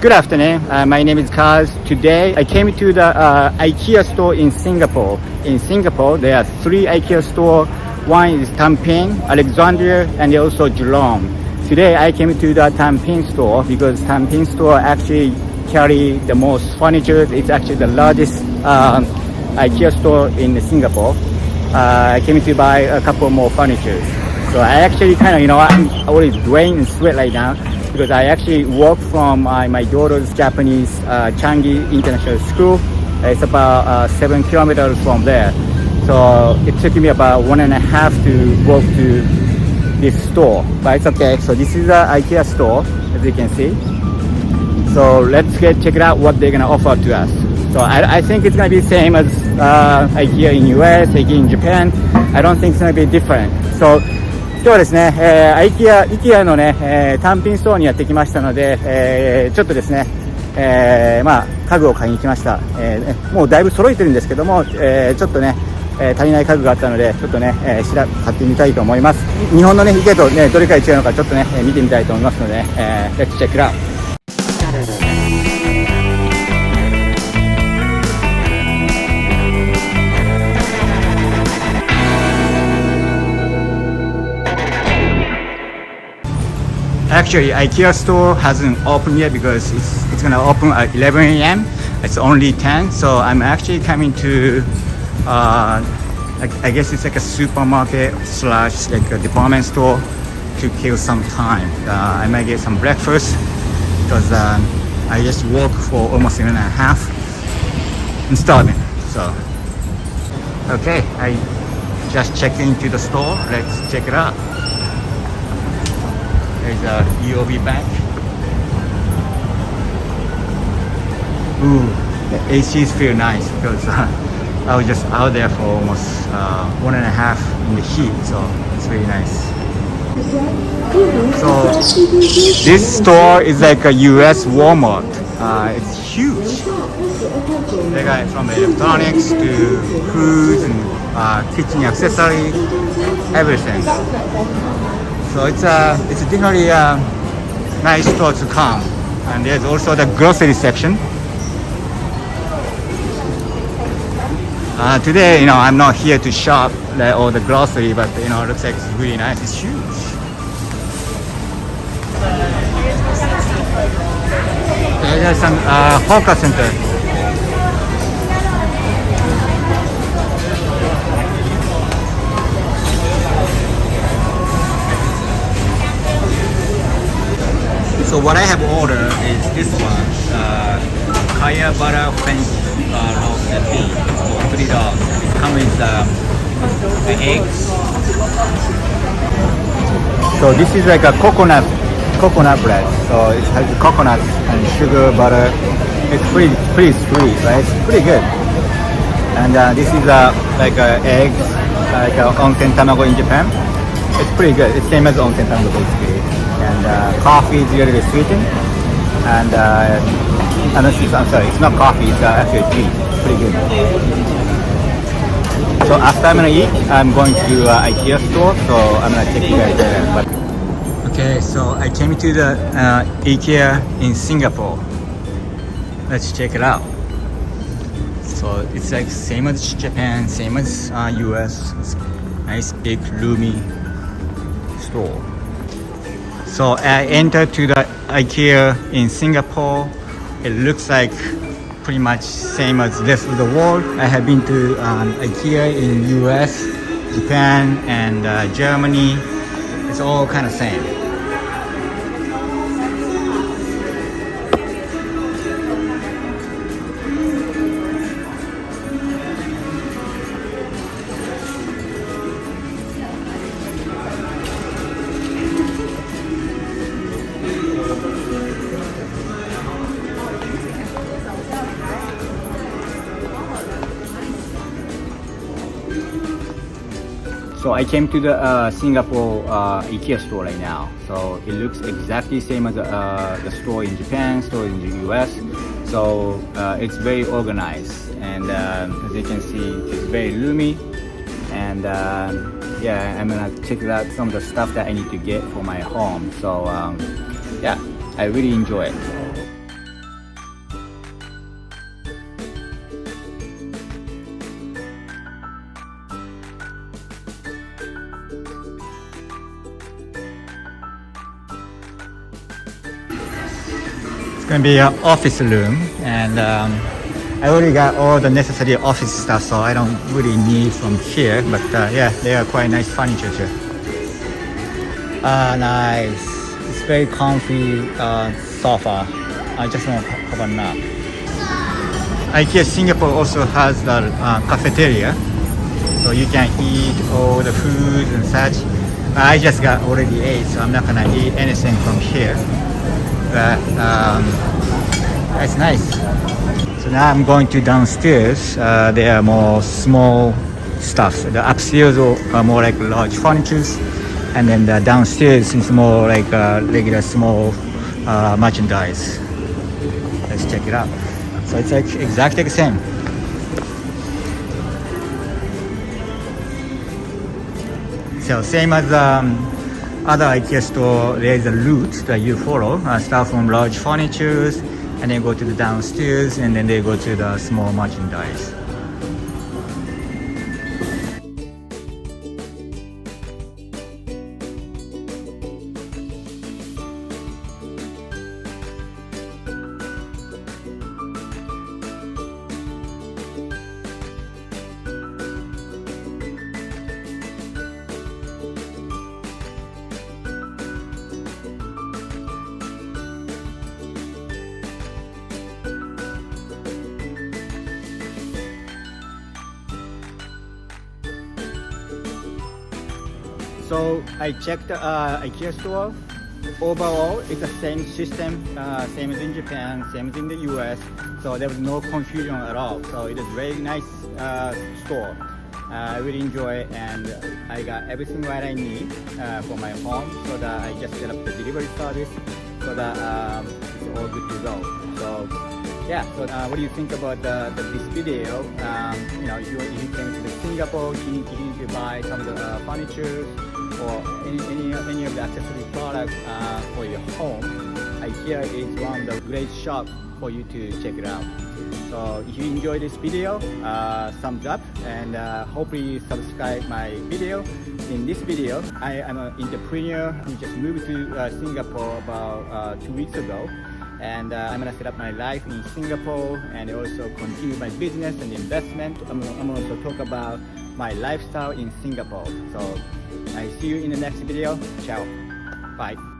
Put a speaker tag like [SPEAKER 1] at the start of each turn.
[SPEAKER 1] Good afternoon. My name is Kaz. Today, I came to the IKEA store in Singapore. In Singapore, there are 3 IKEA stores. One is Tampines, Alexandria, and also Geelong. Today, I came to the Tampines store because Tampines store actually carry the most furniture. It's actually the largest IKEA store in Singapore. I came to buy a couple more furniture. So I actually I'm already drained in sweat right now. Because I actually walk from my daughter's Japanese Changi International School. It's about 7 kilometers from there. So it took me about 1.5 to walk to this store. But it's okay. So this is the IKEA store, as you can see. So let's check it out what they're gonna offer to us. So I think it's gonna be the same as IKEA in US, IKEA in Japan. I don't think it's gonna be different. So今日はですね、IKEA のね、単品ストアにやってきましたので、ちょっとですね、家具を買いに来ました。もうだいぶ揃えてるんですけども、ちょっとね、足りない家具があったので、ちょっとね、買ってみたいと思います。日本のね、IKEA とね、どれくらい違うのかちょっとね、見てみたいと思いますので、Let's check it out. Actually, IKEA store hasn't opened yet because it's gonna open at 11 a.m. It's only 10, so I'm actually coming to, I guess it's like a supermarket / like a department store to kill some time. I might get some breakfast because I just walked for almost 1.5 I'm starving. So, okay, I just checked into the store. Let's check it out. There's a UOB bank. Ooh, the ACs feel nice because I was just out there for almost 1.5 in the heat, so it's really nice. So this store is like a US Walmart. It's huge. They got it from electronics to foods and kitchen accessories, everything. So it's definitely a nice store to come. And there's also the grocery section. Today, I'm not here to shop all the grocery, but it looks like it's really nice. It's huge. There's some hawker center. So what I have ordered is this one, Kaya Butter French roasted beef for $3. It comes with the eggs. So this is like a coconut bread. So it has coconut and sugar, butter. It's pretty sweet, right? It's pretty good. And this is like eggs, like onsen tamago in Japan. It's pretty good. It's same as onsen tamago basically. And coffee is really sweetened. And I'm sorry, it's not coffee, it's actually tea. It's pretty good. So after I'm gonna eat, I'm going to IKEA store, so I'm gonna take you guys there. Okay, so I came to the IKEA in Singapore. Let's check it out. So it's like same as Japan, same as US. It's nice big roomy store. So I entered to the IKEA in Singapore. It looks like pretty much same as the rest of the world. I have been to IKEA in US, Japan, and Germany. It's all kind of same. So I came to the Singapore IKEA store right now. So it looks exactly same as the store in Japan, store in the US. So it's very organized, and as you can see, it's very roomy. And yeah, I'm gonna check out some of the stuff that I need to get for my home. So yeah, I really enjoy it. gonna be an office room, and I already got all the necessary office stuff, so I don't really need from here. But yeah, they are quite nice furniture here. Nice. It's very comfy sofa. I just want to have a nap. IKEA Singapore also has the cafeteria, so you can eat all the food and such. I just got already ate, so I'm not gonna eat anything from here. But it's nice. So now I'm going to downstairs. There are more small stuff. The upstairs are more like large furnitures, and then the downstairs is more like regular small merchandise. Let's check it out. So it's like exactly the same. So same as other IKEA store, there is a route that you follow. Start from large furnitures, and then go to the downstairs, and then they go to the small merchandise. So I checked the IKEA store. Overall, it's the same system, same as in Japan, same as in the US. So there was no confusion at all. So it is very nice store. I really enjoy it, and I got everything what I need for my home. So that I just set up the delivery service, so that it's all good to go. So yeah. So what do you think about this video? If you came to Singapore, you need to buy some of the furniture or any of the accessory products for your home. IKEA is one of the great shops for you to check it out. So if you enjoyed this video, thumbs up, and hopefully subscribe my video. In this video, I am an entrepreneur who just moved to Singapore about 2 weeks ago. And I'm gonna set up my life in Singapore and also continue my business and investment. I'm also talk about my lifestyle in Singapore. So I see you in the next video. Ciao. Bye.